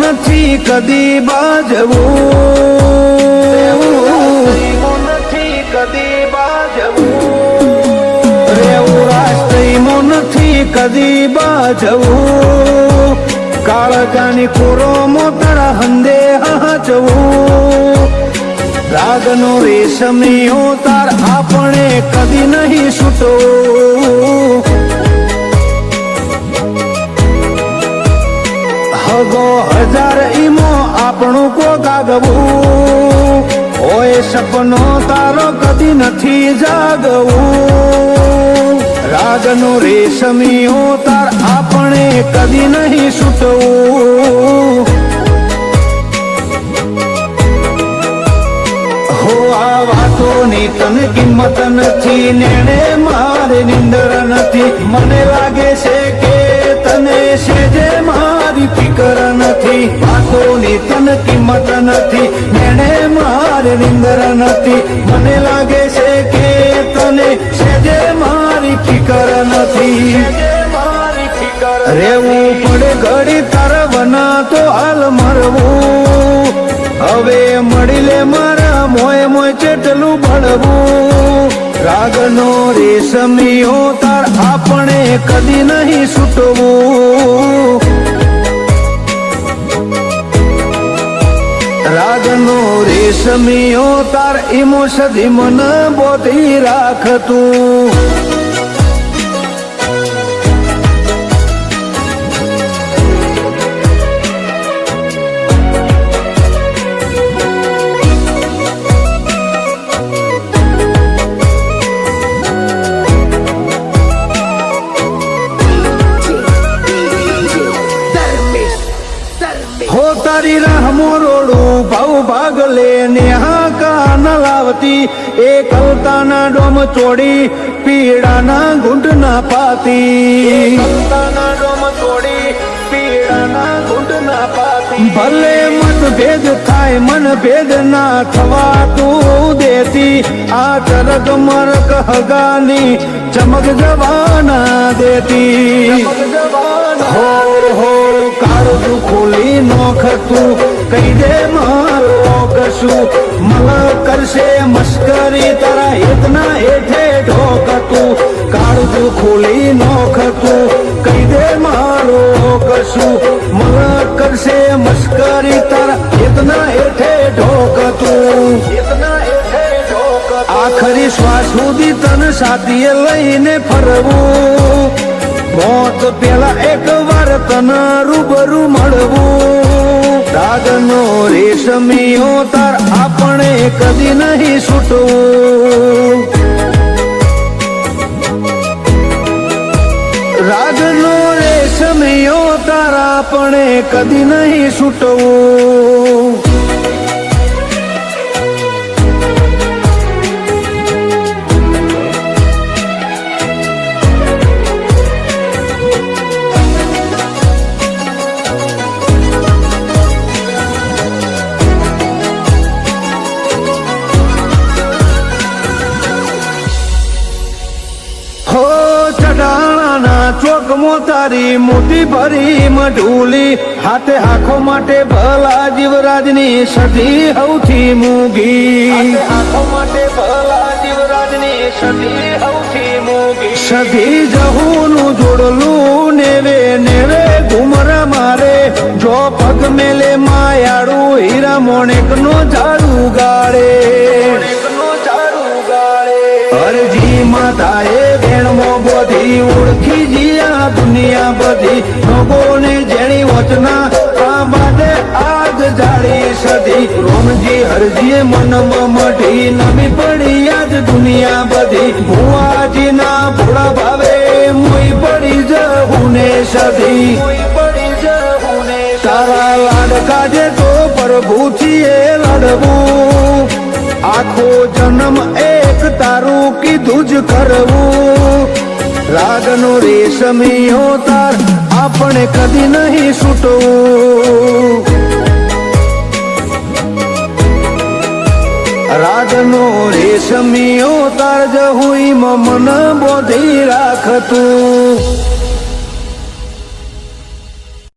નથી કદી બાજવું, નથી કદી બાજવું, રેવું રાષ્ટ્રીયમાં નથી કદી બાજવું, કાળજાની કોરો મોતરા હંદે હાચવું, રાગનો રેશમીઓ તાર આપણે કદી નહીં છૂટવું, હગો હજાર ઈમો આપણું કોક આગવું, હોય સપનો તારો કદી નથી જાગવું, રાગનો રેશમીઓ તાર આપણે કદી નહીં છૂટવું, હો આ વાતોની તને કિંમત નથી, નેણે મારી નિંદર નથી, મને લાગે છે કે તને છે જે મારી ફિકર નથી, વાતોની તને કિંમત નથી, નેણે મારી નિંદર નથી, મને લાગે છે કે તને છે જે મારી ફિકર નથી, રેવું પડે ઘડી તારવના તો હાલ મરવું, હવે મળી લે મારા મોય મોય ચેટલું ભળવું, રાગનો રેશમીઓ તાર આપણે કદી નહીં છૂટવું, રાગનો રેશમીઓ તાર ઈમો સદી મન બોધી રાખતું, હો તારી રાહમો રોડું ભાવ ભાગ લે નેહા કાન લાવતી, એ કલતાના ડોમ ચોડી પીડાના ગુંડ ના પાતી, કલતાના ડોમ ચોડી પીડાના ગુંડ ના પાતી, ભલે મતભેદ થાય મન ભેદ ના થવા તું દેતી, આ ચરક મરક હગાની ચમક જવાના દેતી, હોર હોર કાળજું ખોલી નોખતું કહી દે મારો કશું, મલ કરશે મસ્કરી તારા હેતના હેઠે ઢોકતું, કાળજું ખોલી નોખતું કહી દે મારો કશું, મલ કરશે મસ્કરી તારા હેતના હેઠે ઢોકતું, આખરી શ્વાસ સુધી તન સાથીએ લઈને ફરવું, મોત પેલા એક વાર તન રૂબરૂ મળવું, રાગનો રેશમીઓ તાર આપણે કદી નહીં છૂટવું, રાગનો રેશમીઓ તાર આપણે કદી નહીં છૂટવું, ચોકમાં તારી મોટી ભરી મઢુલી, હાથે હાખો માટે ભલા જીવરાજની સધી સૌથી મૂગી, હાથો માટે ભલા જીવરાજની સધી સૌથી મૂગી, સધી જહુનું જોડલું નેવે નેવે ઘુમરા મારે, જો પગ મેલે માયાળું હીરા મોણેક નો ઝાડુ ગાળે, અરજી માતાએ વેણમો બોધી ઓળખી જીયા દુનિયા બધી, લોકોને જેણી વચના આ બાદે આગ જાળી સધી, રોમજી હરજીએ મનમાં મઢી નમી પડી આજ દુનિયા બધી, ભુવાજીના ભોળા ભાવે મોઈ પડી જવું ને સધી, તારા લાડકા જે તો પ્રભુથી એ લડવું, આખો જન્મ એક તારું કીધું જ કરવું, રાગનો રેશમીઓ તાર આપણે કદી નહીં છૂટવું, રાગનો રેશમીઓ તાર જહુઈ મન બોધી રાખતું।